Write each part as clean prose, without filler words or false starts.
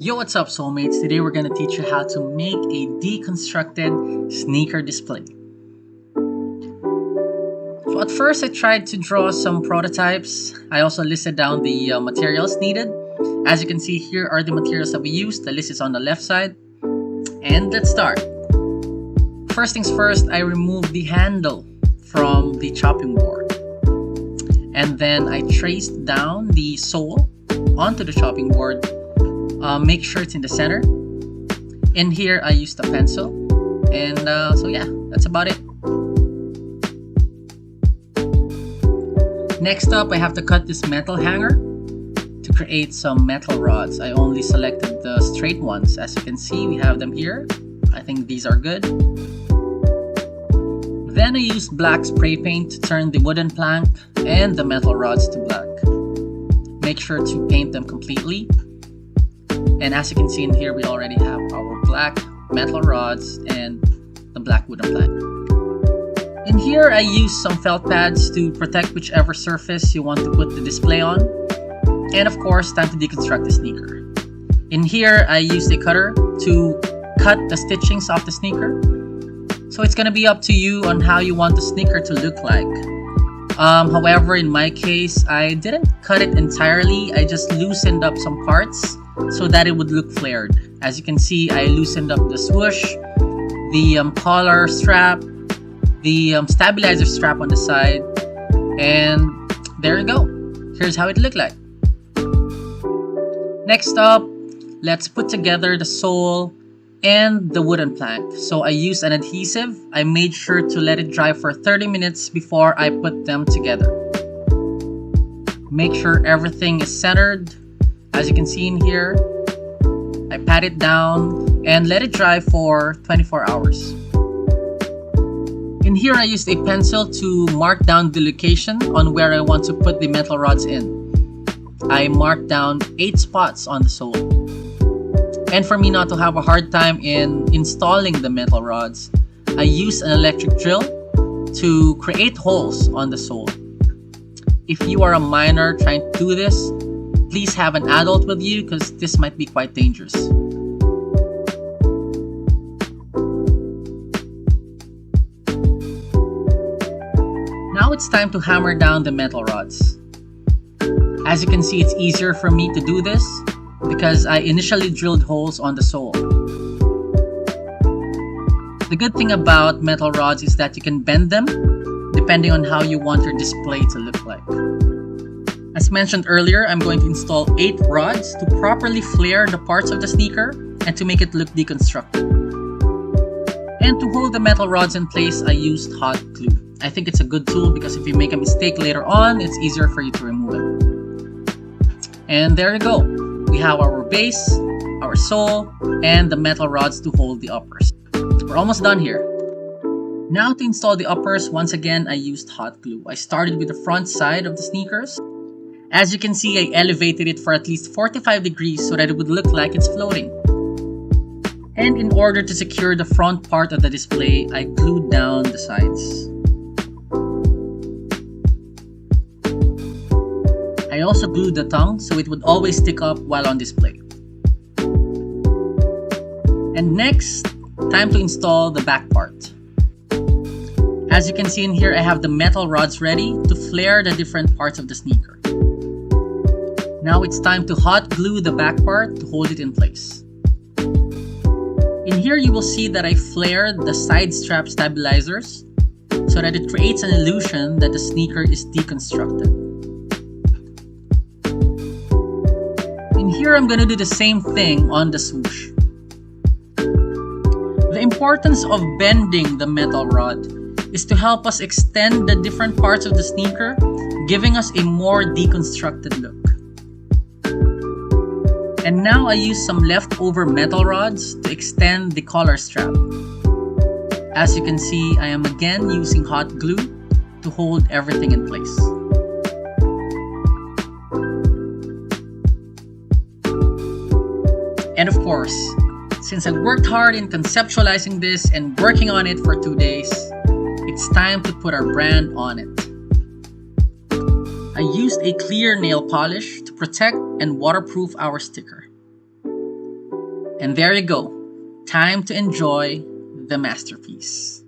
Yo, what's up, soulmates? Today we're gonna teach you how to make a deconstructed sneaker display. So at first I tried to draw some prototypes. I also listed down the materials needed. As you can see, here are the materials that we used. The list is on the left side. And let's start. First things first, I removed the handle from the chopping board. And then I traced down the sole onto the chopping board. Make sure it's in the center. In here I used a pencil, and so yeah, that's about it. Next up, I have to cut this metal hanger to create some metal rods. I only selected the straight ones. As you can see, we have them here. I think these are good. Then I used black spray paint to turn the wooden plank and the metal rods to black. Make sure to paint them completely. And as you can see in here, we already have our black metal rods and the black wooden plank. In here, I used some felt pads to protect whichever surface you want to put the display on. And of course, time to deconstruct the sneaker. In here, I used a cutter to cut the stitchings off the sneaker. So it's gonna be up to you on how you want the sneaker to look like. However, in my case, I didn't cut it entirely. I just loosened up some parts so that it would look flared. As you can see, I loosened up the swoosh, the collar strap, the stabilizer strap on the side, and there you go. Here's how it looked like. Next up, let's put together the sole and the wooden plank. So I used an adhesive. I made sure to let it dry for 30 minutes before I put them together. Make sure everything is centered. As you can see in here, I pat it down and let it dry for 24 hours. In here, I used a pencil to mark down the location on where I want to put the metal rods in. I marked down 8 spots on the sole. And for me not to have a hard time in installing the metal rods, I used an electric drill to create holes on the sole. If you are a minor trying to do this, please have an adult with you because this might be quite dangerous. Now it's time to hammer down the metal rods. As you can see, it's easier for me to do this because I initially drilled holes on the sole. The good thing about metal rods is that you can bend them depending on how you want your display to look like. As mentioned earlier, I'm going to install 8 rods to properly flare the parts of the sneaker and to make it look deconstructed. And to hold the metal rods in place, I used hot glue. I think it's a good tool because if you make a mistake later on, it's easier for you to remove it. And there you go. We have our base, our sole, and the metal rods to hold the uppers. We're almost done here. Now to install the uppers, once again, I used hot glue. I started with the front side of the sneakers. As you can see, I elevated it for at least 45 degrees so that it would look like it's floating. And in order to secure the front part of the display, I glued down the sides. I also glued the tongue so it would always stick up while on display. And next, time to install the back part. As you can see in here, I have the metal rods ready to flare the different parts of the sneaker. Now it's time to hot glue the back part to hold it in place. In here you will see that I flared the side strap stabilizers so that it creates an illusion that the sneaker is deconstructed. In here I'm going to do the same thing on the swoosh. The importance of bending the metal rod is to help us extend the different parts of the sneaker, giving us a more deconstructed look. And now I use some leftover metal rods to extend the collar strap. As you can see, I am again using hot glue to hold everything in place. And of course, since I worked hard in conceptualizing this and working on it for 2 days, it's time to put our brand on it. I used a clear nail polish to protect and waterproof our sticker. And there you go. Time to enjoy the masterpiece.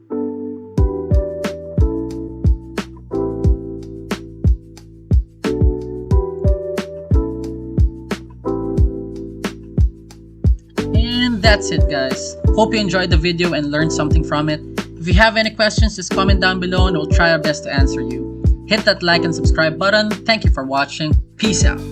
And that's it, guys. Hope you enjoyed the video and learned something from it. If you have any questions, just comment down below and we'll try our best to answer you. Hit that like and subscribe button. Thank you for watching. Peace out.